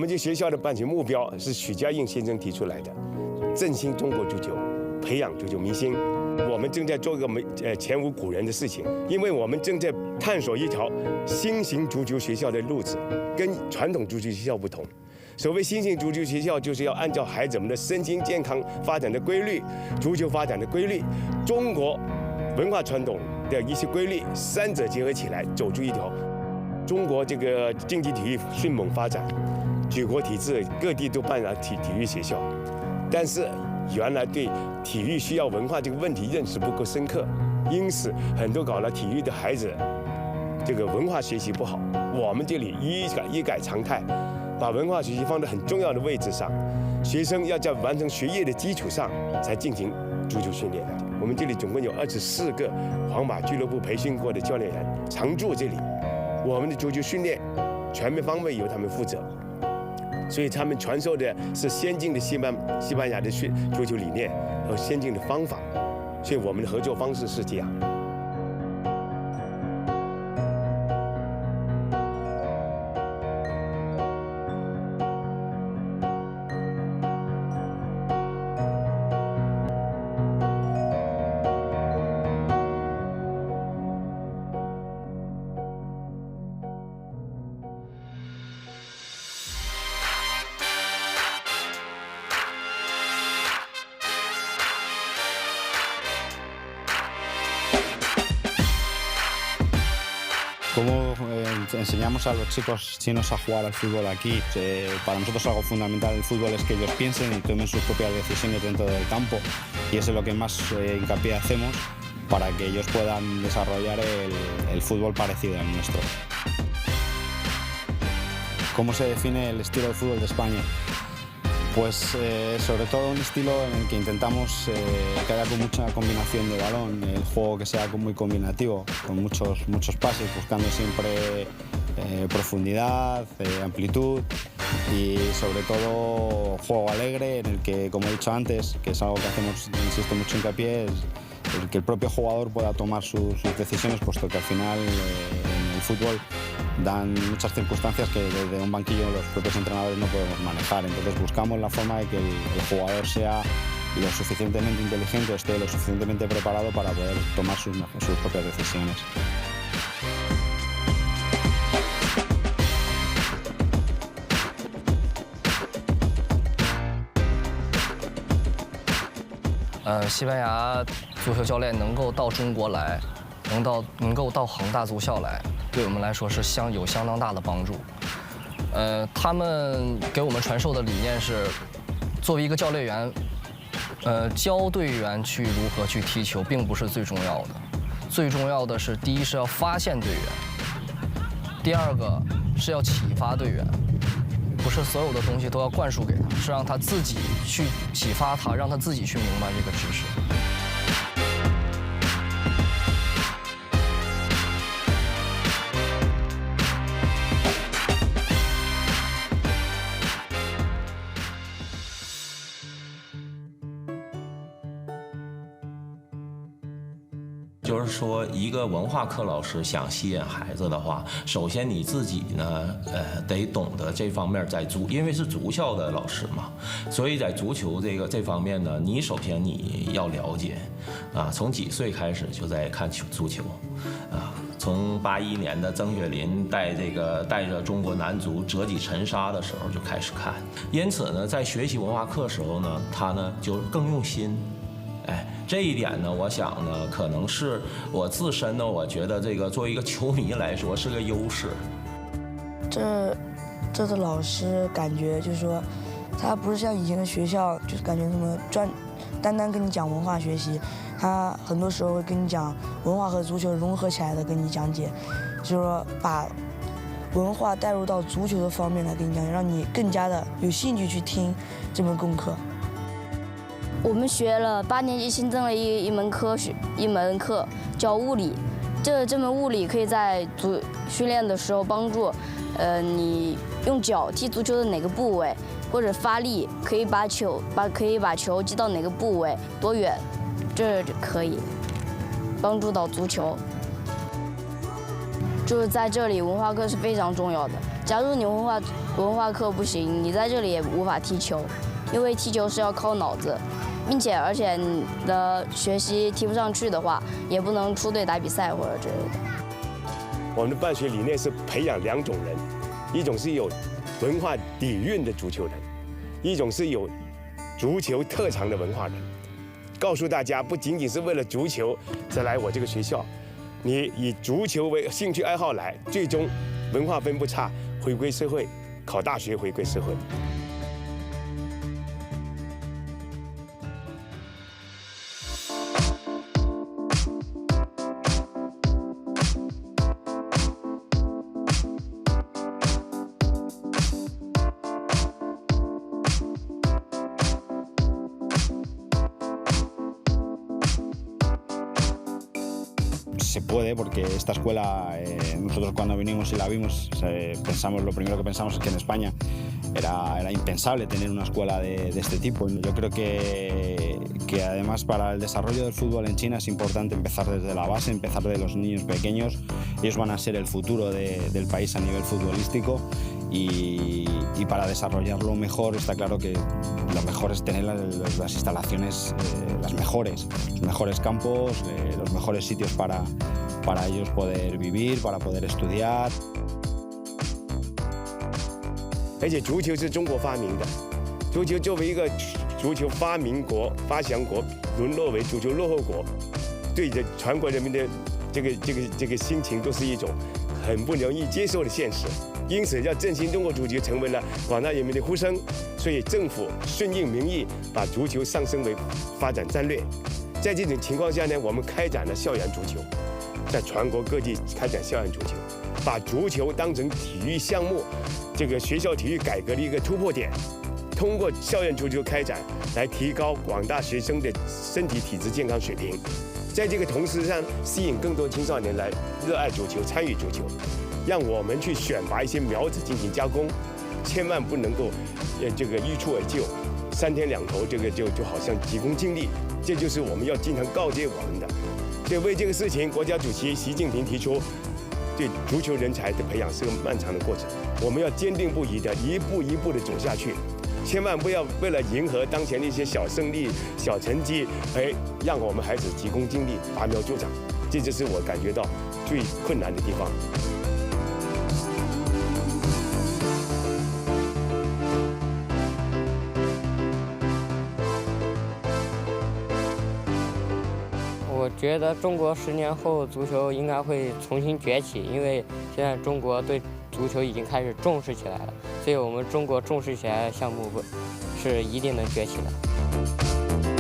们这学校的办学目标是许家印先生提出来的，振兴中国足球，培养足球明星。我们正在做一个前无古人的事情，因为我们正在探索一条新型足球学校的路子，跟传统足球学校不同。所谓新型足球学校，就是要按照孩子们的身心健康发展的规律、足球发展的规律、中国文化传统的一些规律，三者结合起来，走出一条中国这个竞技体育迅猛发展，举国体制，各地都办了体育学校，但是原来对体育需要文化这个问题认识不够深刻，因此很多搞了体育的孩子，这个文化学习不好。我们这里一改常态，把文化学习放在很重要的位置上，学生要在完成学业的基础上才进行足球训练的。我们这里总共有24个皇马俱乐部培训过的教练员常驻这里，我们的足球训练全面方位由他们负责。所以他们传授的是先进的西班牙的足球理念和先进的方法，所以我们的合作方式是这样。Cómo enseñamos a los chicos chinos a jugar al fútbol aquí. Para nosotros algo fundamental del fútbol es que ellos piensen y tomen sus propias decisiones dentro del campo, y eso es lo que más hincapié hacemos para que ellos puedan desarrollar el fútbol parecido al nuestro. ¿Cómo se define el estilo de fútbol de España? Pues sobre todo un estilo en el que intentamos que haya mucha combinación de balón, el juego que sea muy combinativo, con muchos pases, buscando siempre profundidad, amplitud y sobre todo juego alegre, en el que, como he dicho antes, que es algo que hacemos, insisto, mucho hincapié, es el que el propio jugador pueda tomar sus decisiones, puesto que al final en el fútbol dan muchas circunstancias que desde un banquillo los propios entrenadores no podemos manejar. Entonces buscamos la forma de que el jugador sea lo suficientemente inteligente, esté lo suficientemente preparado para poder tomar sus propias decisiones.《西班牙足球教练能够到中国来，能够到恒大足校来，对我们来说是有相当大的帮助。他们给我们传授的理念是，作为一个教练员，教队员去如何去踢球并不是最重要的，最重要的是第一是要发现队员，第二个是要启发队员。不是所有的东西都要灌输给他，是让他自己去启发他，让他自己去明白这个知识。就是说，一个文化课老师想吸引孩子的话，首先你自己呢，得懂得这方面，因为是足校的老师嘛，所以在足球这方面呢，你首先你要了解，啊，从几岁开始就在看足球，啊，从81年的曾雪林带着中国男足折戟沉沙的时候就开始看，因此呢，在学习文化课时候呢，他呢就更用心。这一点呢，我想呢，可能是我自身呢，我觉得作为一个球迷来说是个优势。这的老师感觉就是说，他不是像以前的学校，就是感觉什么单单跟你讲文化学习，他很多时候会跟你讲文化和足球融合起来的跟你讲解，就是说把文化带入到足球的方面来跟你讲解，让你更加的有兴趣去听这门功课。我们学了8年级新增了一门课叫物理，这门物理可以在训练的时候帮助，你用脚踢足球的哪个部位，或者发力可以把球击到哪个部位多远，这可以帮助到足球。就是在这里，文化课是非常重要的。假如你文化课不行，你在这里也无法踢球，因为踢球是要靠脑子，而且你的学习提不上去的话，也不能出队打比赛或者之类的。我们的办学理念是培养2种人，一种是有文化底蕴的足球人，一种是有足球特长的文化人。告诉大家，不仅仅是为了足球才来我这个学校，你以足球为兴趣爱好来，最终文化分不差，回归社会，考大学回归社会。Se puede, porque esta escuela, nosotros cuando vinimos y la vimos, lo primero que pensamos es que en España era impensable tener una escuela de este tipo. Yo creo que además para el desarrollo del fútbol en China es importante empezar desde la base, empezar de los niños pequeños. Ellos van a ser el futuro del país a nivel futbolístico y para desarrollarlo mejor está claro que lo mejor es tener las instalaciones, los mejores campos, los mejores sitios para ellos poder vivir, para poder estudiar. 而且足球是中国发明的，足球作为一个足球发明国、发祥国，沦落为足球落后国，对着全国人民的这个心情都是一种很不容易接受的现实。因此，要振兴中国足球成为了广大人民的呼声。所以，政府顺应民意，把足球上升为发展战略。在这种情况下呢，我们开展了校园足球，在全国各地开展校园足球，把足球当成体育项目，这个学校体育改革的一个突破点。通过校园足球开展，来提高广大学生的身体体质健康水平。在这个同时上，吸引更多青少年来热爱足球、参与足球。让我们去选拔一些苗子进行加工，千万不能够，这个一蹴而就，3天2头，这个就好像急功近利，这就是我们要经常告诫我们的。所以为这个事情，国家主席习近平提出，对足球人才的培养是个漫长的过程，我们要坚定不移的一步一步的走下去，千万不要为了迎合当前的一些小胜利、小成绩，让我们孩子急功近利、拔苗助长，这就是我感觉到最困难的地方。我觉得中国10年后足球应该会重新崛起，因为现在中国对足球已经开始重视起来了，所以我们中国重视起来的项目是一定能崛起的。